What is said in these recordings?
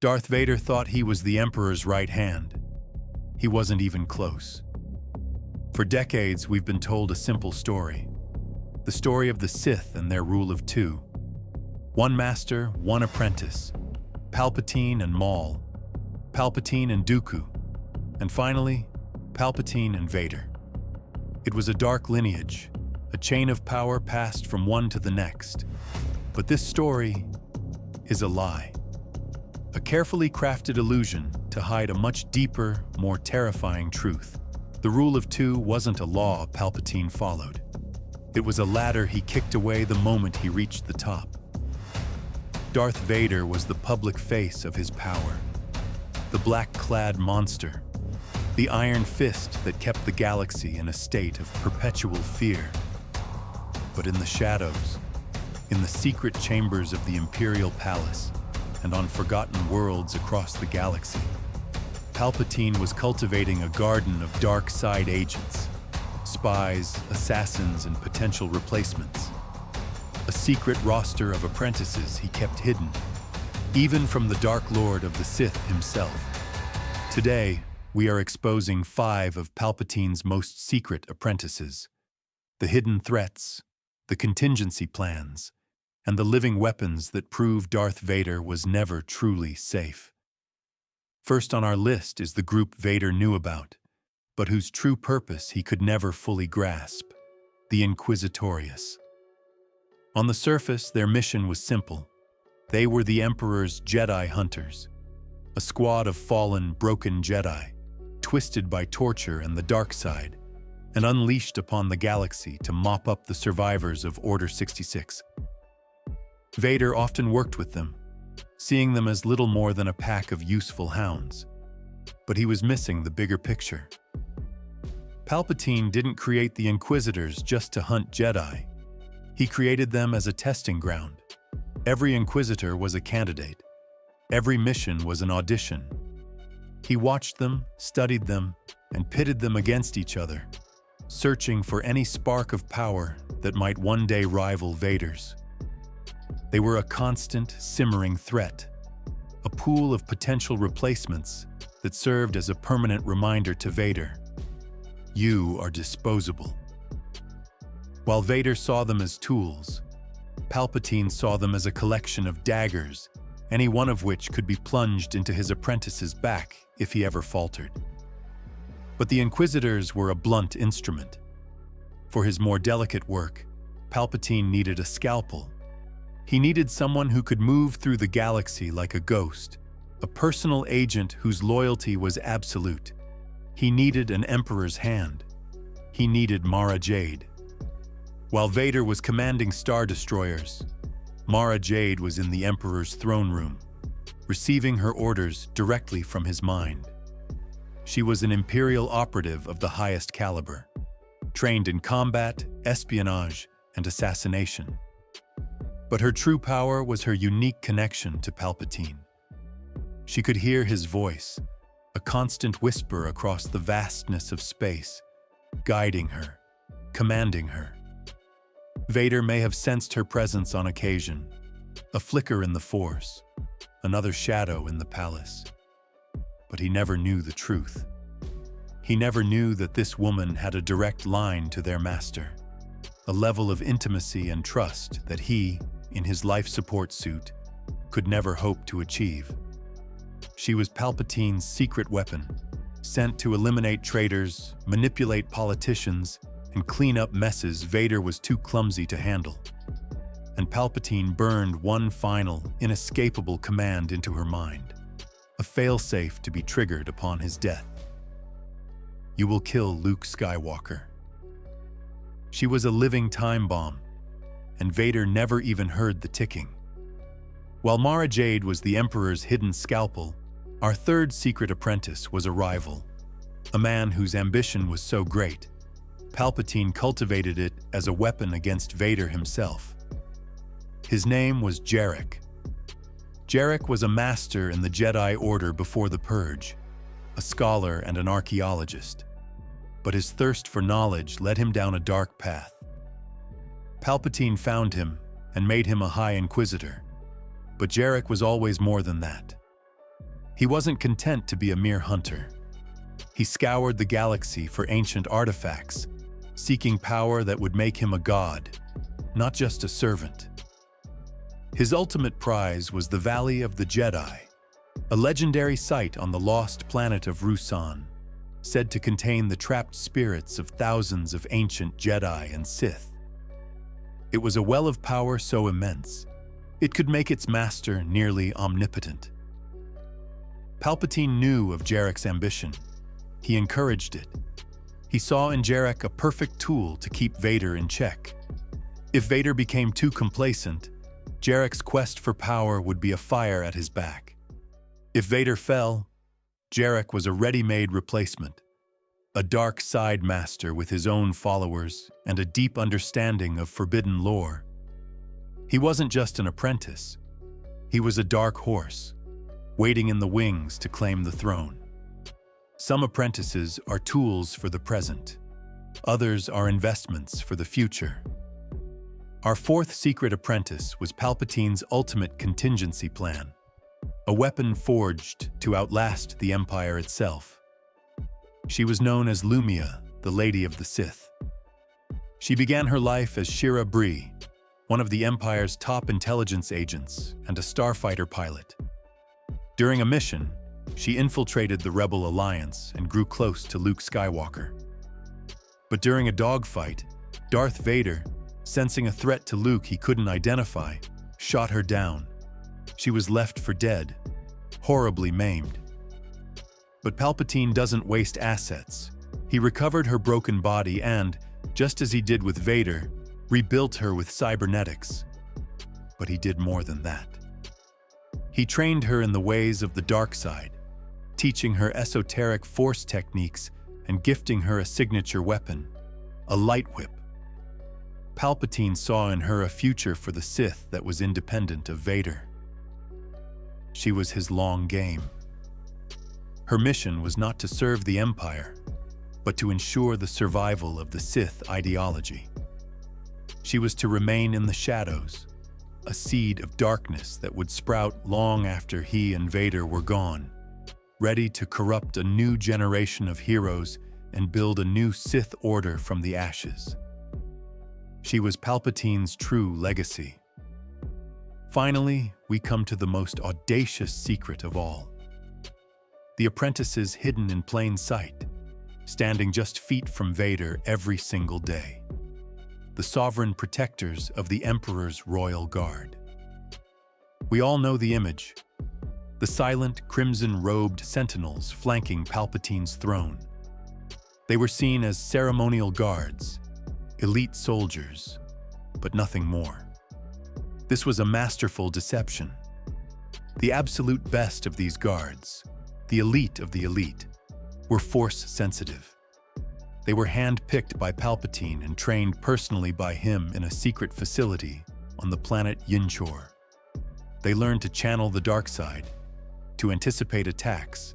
Darth Vader thought he was the Emperor's right hand. He wasn't even close. For decades, we've been told a simple story. The story of the Sith and their rule of two. One master, one apprentice. Palpatine and Maul. Palpatine and Dooku. And finally, Palpatine and Vader. It was a dark lineage, a chain of power passed from one to the next. But this story is a lie. A carefully crafted illusion to hide a much deeper, more terrifying truth. The rule of two wasn't a law Palpatine followed. It was a ladder he kicked away the moment he reached the top. Darth Vader was the public face of his power. The black-clad monster. The iron fist that kept the galaxy in a state of perpetual fear. But in the shadows, in the secret chambers of the Imperial Palace, and on forgotten worlds across the galaxy, Palpatine was cultivating a garden of dark side agents, spies, assassins, and potential replacements. A secret roster of apprentices he kept hidden, even from the Dark Lord of the Sith himself. Today, we are exposing 5 of Palpatine's most secret apprentices. The hidden threats, the contingency plans, and the living weapons that prove Darth Vader was never truly safe. First on our list is the group Vader knew about, but whose true purpose he could never fully grasp, the Inquisitors. On the surface, their mission was simple. They were the Emperor's Jedi hunters, a squad of fallen, broken Jedi, twisted by torture and the dark side, and unleashed upon the galaxy to mop up the survivors of Order 66. Vader often worked with them, seeing them as little more than a pack of useful hounds. But he was missing the bigger picture. Palpatine didn't create the Inquisitors just to hunt Jedi. He created them as a testing ground. Every Inquisitor was a candidate. Every mission was an audition. He watched them, studied them, and pitted them against each other, searching for any spark of power that might one day rival Vader's. They were a constant, simmering threat, a pool of potential replacements that served as a permanent reminder to Vader. You are disposable. While Vader saw them as tools, Palpatine saw them as a collection of daggers, any one of which could be plunged into his apprentice's back if he ever faltered. But the Inquisitors were a blunt instrument. For his more delicate work, Palpatine needed a scalpel. He needed someone who could move through the galaxy like a ghost, a personal agent whose loyalty was absolute. He needed an Emperor's hand. He needed Mara Jade. While Vader was commanding Star Destroyers, Mara Jade was in the Emperor's throne room, receiving her orders directly from his mind. She was an Imperial operative of the highest caliber, trained in combat, espionage, and assassination. But her true power was her unique connection to Palpatine. She could hear his voice, a constant whisper across the vastness of space, guiding her, commanding her. Vader may have sensed her presence on occasion, a flicker in the Force, another shadow in the palace. But he never knew the truth. He never knew that this woman had a direct line to their master, a level of intimacy and trust that he, in his life support suit, could never hope to achieve. She was Palpatine's secret weapon, sent to eliminate traitors, manipulate politicians, and clean up messes Vader was too clumsy to handle. And Palpatine burned one final, inescapable command into her mind, a failsafe to be triggered upon his death. You will kill Luke Skywalker. She was a living time bomb, and Vader never even heard the ticking. While Mara Jade was the Emperor's hidden scalpel, our third secret apprentice was a rival, a man whose ambition was so great, Palpatine cultivated it as a weapon against Vader himself. His name was Jarek. Jarek was a master in the Jedi Order before the Purge, a scholar and an archaeologist, but his thirst for knowledge led him down a dark path. Palpatine found him and made him a High Inquisitor, but Jarek was always more than that. He wasn't content to be a mere hunter. He scoured the galaxy for ancient artifacts, seeking power that would make him a god, not just a servant. His ultimate prize was the Valley of the Jedi, a legendary site on the lost planet of Ruusan, said to contain the trapped spirits of thousands of ancient Jedi and Sith. It was a well of power so immense, it could make its master nearly omnipotent. Palpatine knew of Jarek's ambition. He encouraged it. He saw in Jarek a perfect tool to keep Vader in check. If Vader became too complacent, Jarek's quest for power would be a fire at his back. If Vader fell, Jarek was a ready-made replacement, a dark side master with his own followers and a deep understanding of forbidden lore. He wasn't just an apprentice. He was a dark horse, waiting in the wings to claim the throne. Some apprentices are tools for the present. Others are investments for the future. Our fourth secret apprentice was Palpatine's ultimate contingency plan, a weapon forged to outlast the Empire itself. She was known as Lumia, the Lady of the Sith. She began her life as Shira Bree, one of the Empire's top intelligence agents and a starfighter pilot. During a mission, she infiltrated the Rebel Alliance and grew close to Luke Skywalker. But during a dogfight, Darth Vader, sensing a threat to Luke he couldn't identify, shot her down. She was left for dead, horribly maimed. But Palpatine doesn't waste assets. He recovered her broken body and, just as he did with Vader, rebuilt her with cybernetics. But he did more than that. He trained her in the ways of the dark side, teaching her esoteric force techniques and gifting her a signature weapon, a light whip. Palpatine saw in her a future for the Sith that was independent of Vader. She was his long game. Her mission was not to serve the Empire, but to ensure the survival of the Sith ideology. She was to remain in the shadows, a seed of darkness that would sprout long after he and Vader were gone, ready to corrupt a new generation of heroes and build a new Sith order from the ashes. She was Palpatine's true legacy. Finally, we come to the most audacious secret of all. The apprentices hidden in plain sight, standing just feet from Vader every single day. The sovereign protectors of the Emperor's royal guard. We all know the image. The silent, crimson-robed sentinels flanking Palpatine's throne. They were seen as ceremonial guards, elite soldiers, but nothing more. This was a masterful deception. The absolute best of these guards, the elite of the elite, were force-sensitive. They were hand-picked by Palpatine and trained personally by him in a secret facility on the planet Yinchor. They learned to channel the dark side, to anticipate attacks,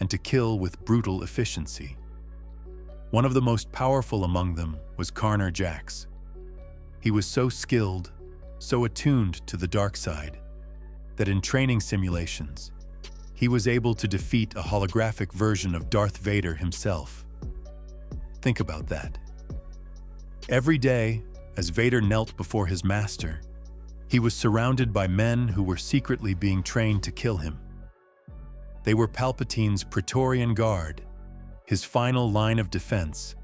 and to kill with brutal efficiency. One of the most powerful among them was Karner Jax. He was so skilled, so attuned to the dark side, that in training simulations, he was able to defeat a holographic version of Darth Vader himself. Think about that. Every day, as Vader knelt before his master, he was surrounded by men who were secretly being trained to kill him. They were Palpatine's Praetorian Guard, his final line of defense,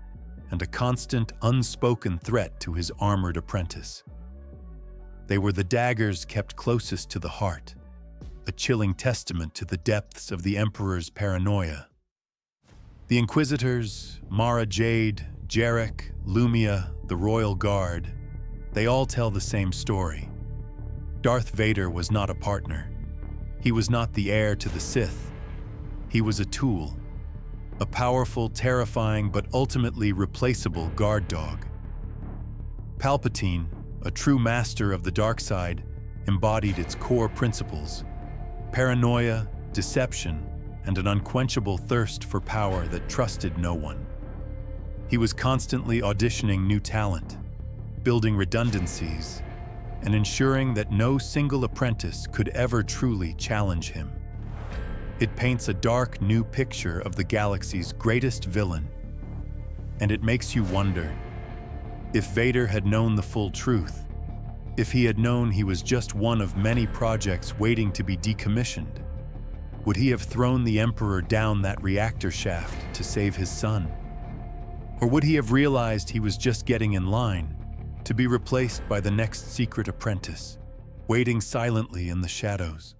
and a constant, unspoken threat to his armored apprentice. They were the daggers kept closest to the heart, a chilling testament to the depths of the Emperor's paranoia. The Inquisitors, Mara Jade, Jarek, Lumia, the Royal Guard, they all tell the same story. Darth Vader was not a partner. He was not the heir to the Sith. He was a tool, a powerful, terrifying, but ultimately replaceable guard dog. Palpatine, a true master of the dark side, embodied its core principles: paranoia, deception, and an unquenchable thirst for power that trusted no one. He was constantly auditioning new talent, building redundancies, and ensuring that no single apprentice could ever truly challenge him. It paints a dark, new picture of the galaxy's greatest villain. And it makes you wonder, if Vader had known the full truth, if he had known he was just one of many projects waiting to be decommissioned, would he have thrown the Emperor down that reactor shaft to save his son? Or would he have realized he was just getting in line to be replaced by the next secret apprentice, waiting silently in the shadows?